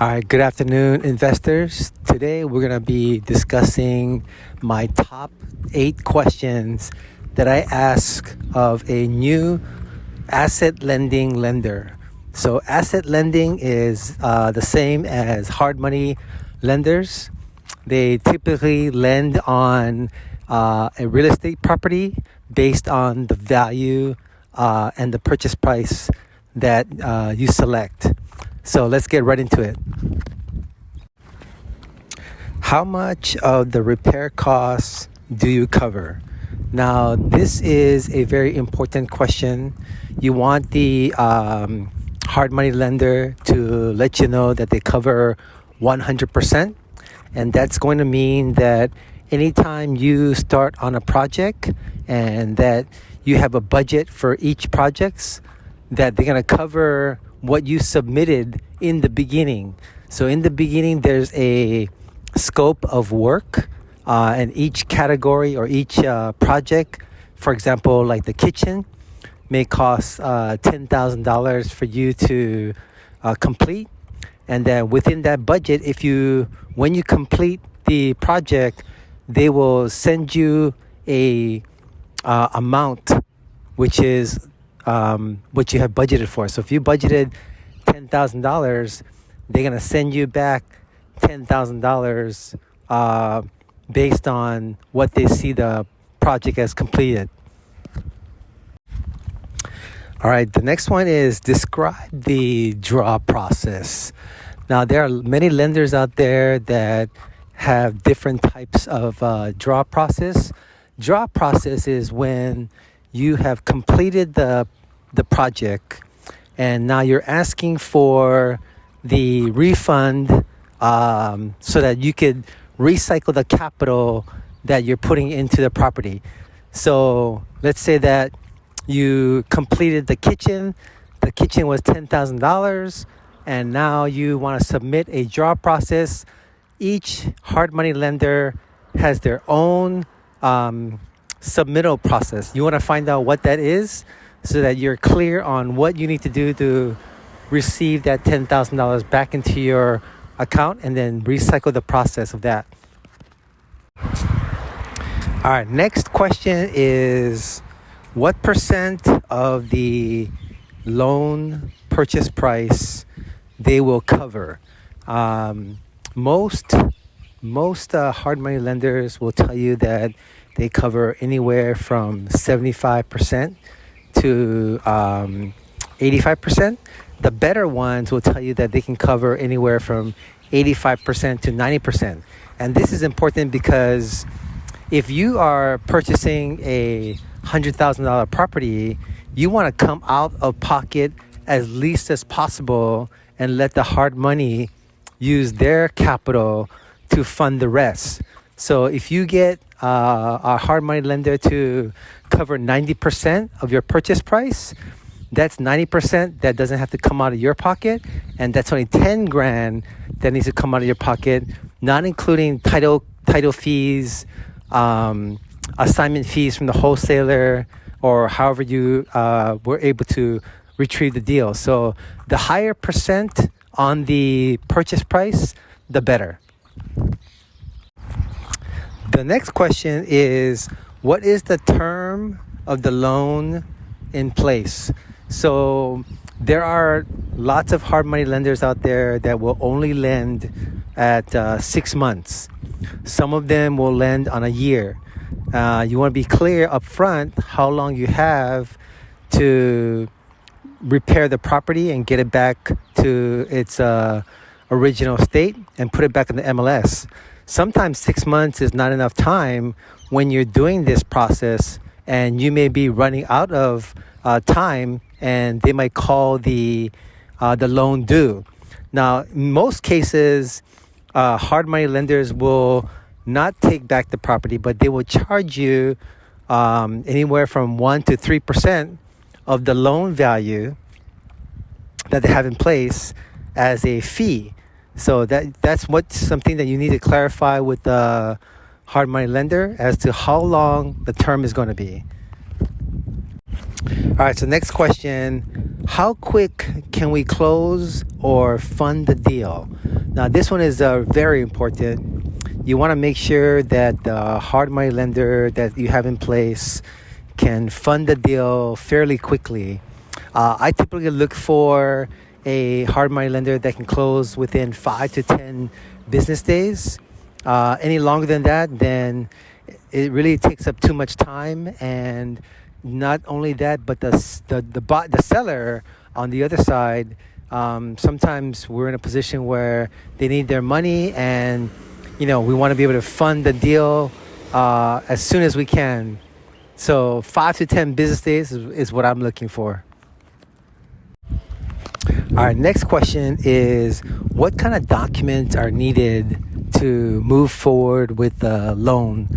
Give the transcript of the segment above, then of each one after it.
All right, good afternoon, investors. Today we're going to be discussing my top 8 questions that I ask of a new asset lending lender. So, asset lending is the same as hard money lenders. They typically lend on a real estate property based on the value and the purchase price that you select. So let's get right into it. How much of the repair costs do you cover? Now, this is a very important question. You want the hard money lender to let you know that they cover 100%. And that's going to mean that anytime you start on a project and that you have a budget for each project, that they're going to cover what you submitted in the beginning. So in the beginning, there's a scope of work and each category or each project, for example, like the kitchen, may cost $10,000 for you to complete. And then within that budget, when you complete the project, they will send you a amount, which is what you have budgeted for. So if you budgeted $10,000, they're gonna send you back $10,000 based on what they see the project as completed. All right, the next one is describe the draw process. Now, there are many lenders out there that have different types of draw process. Draw process is when you have completed the project and now you're asking for the refund so that you could recycle the capital that you're putting into the property. So let's say that you completed the kitchen was $10,000, and now you want to submit a draw process. Each hard money lender has their own submittal process. You want to find out what that is so that you're clear on what you need to do to receive that $10,000 back into your account and then recycle the process of that. All right, next question is what percent of the loan purchase price they will cover? Most hard money lenders will tell you that they cover anywhere from 75% to 85%. The better ones will tell you that they can cover anywhere from 85% to 90%. And this is important because if you are purchasing a $100,000 property, you want to come out of pocket as least as possible and let the hard money use their capital to fund the rest. So if you get a hard money lender to cover 90% of your purchase price, that's 90% that doesn't have to come out of your pocket, and that's only 10 grand that needs to come out of your pocket, not including title fees, assignment fees from the wholesaler, or however you were able to retrieve the deal. So the higher percent on the purchase price, the better. The next question is, what is the term of the loan in place? So there are lots of hard money lenders out there that will only lend at 6 months. Some of them will lend on a year. You want to be clear up front how long you have to repair the property and get it back to its original state and put it back in the MLS. Sometimes 6 months is not enough time when you're doing this process, and you may be running out of time, and they might call the loan due. Now, in most cases, hard money lenders will not take back the property, but they will charge you anywhere from 1% to 3% of the loan value that they have in place as a fee. So that's something that you need to clarify with the hard money lender as to how long the term is going to be. All right, so next question. How quick can we close or fund the deal? Now, this one is very important. You want to make sure that the hard money lender that you have in place can fund the deal fairly quickly. I typically look for a hard money lender that can close within 5 to 10 business days. Any longer than that, then it really takes up too much time. And not only that, but the seller on the other side, sometimes we're in a position where they need their money, and we want to be able to fund the deal as soon as we can. So 5 to 10 business days is what I'm looking for. All right, next question is, what kind of documents are needed to move forward with the loan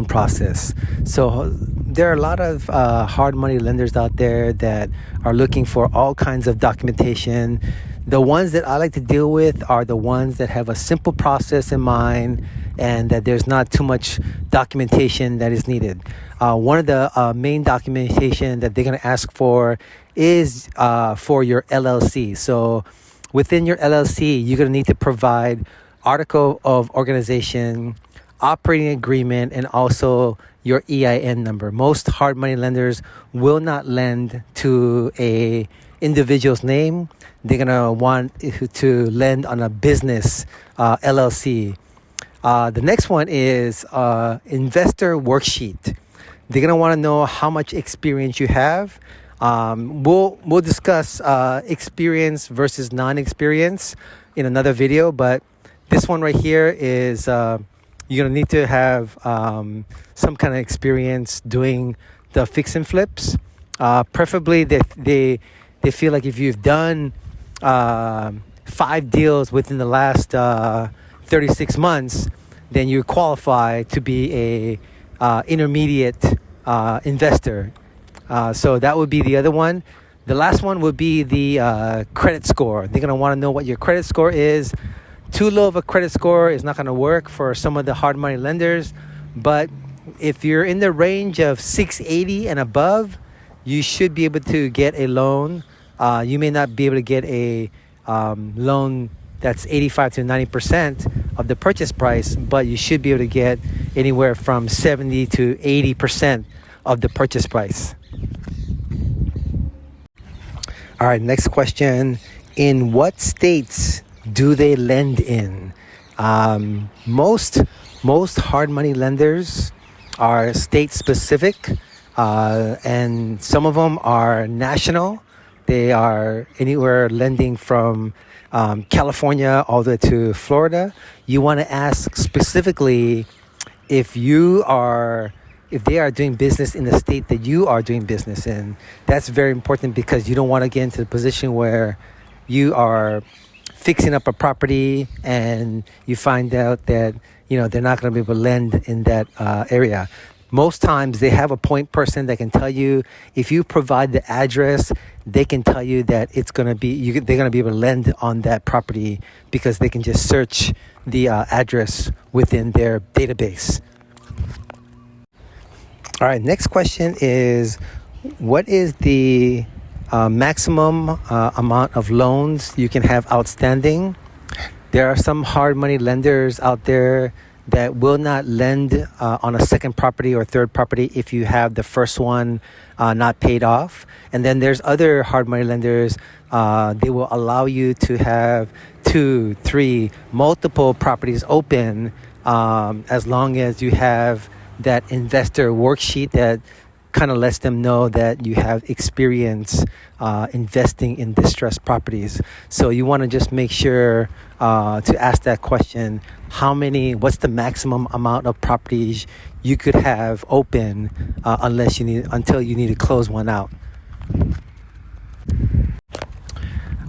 process? So there are a lot of hard money lenders out there that are looking for all kinds of documentation. The ones that I like to deal with are the ones that have a simple process in mind and that there's not too much documentation that is needed. One of the main documentation that they're going to ask for is for your LLC. So within your LLC, you're going to need to provide article of organization, operating agreement, and also your EIN number. Most hard money lenders will not lend to a individual's name. They're going to want to lend on a business LLC. The next one is investor worksheet. They're going to want to know how much experience you have. We'll discuss experience versus non-experience in another video, but this one right here is you're going to need to have some kind of experience doing the fix and flips. Preferably they feel like if you've done 5 deals within the last 36 months, then you qualify to be a intermediate investor. So that would be the other one. The last one would be the credit score. They're going to want to know what your credit score is. Too low of a credit score is not going to work for some of the hard money lenders. But if you're in the range of 680 and above, you should be able to get a loan. You may not be able to get a loan that's 85 to 90% of the purchase price, but you should be able to get anywhere from 70 to 80% of the purchase price. All right, next question. In what states do they lend in? Most hard money lenders are state specific, and some of them are national. They are anywhere lending from California all the way to Florida. You want to ask specifically if they are doing business in the state that you are doing business in. That's very important because you don't want to get into the position where you are fixing up a property and you find out that they're not going to be able to lend in that area. Most times they have a point person that can tell you, if you provide the address, they can tell you that they're going to be able to lend on that property because they can just search the address within their database. All right, next question is, what is the maximum amount of loans you can have outstanding? There are some hard money lenders out there that will not lend on a second property or third property if you have the first one not paid off. And then there's other hard money lenders, they will allow you to have 2, 3, multiple properties open as long as you have that investor worksheet that kind of lets them know that you have experience investing in distressed properties. So you want to just make sure to ask that question: what's the maximum amount of properties you could have open until you need to close one out.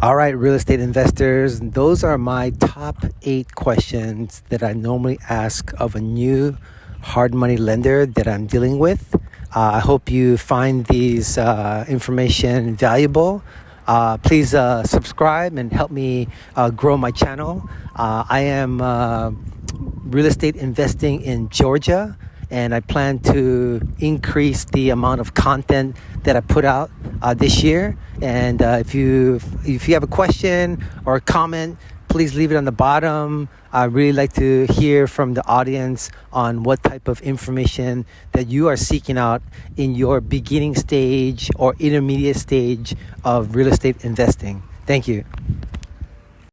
All right, real estate investors, those are my top 8 questions that I normally ask of a new hard money lender that I'm dealing with. I hope you find these information valuable. Please subscribe and help me grow my channel. I am real estate investing in Georgia and I plan to increase the amount of content that I put out this year. And if you have a question or a comment, please leave it on the bottom. I really like to hear from the audience on what type of information that you are seeking out in your beginning stage or intermediate stage of real estate investing. Thank you.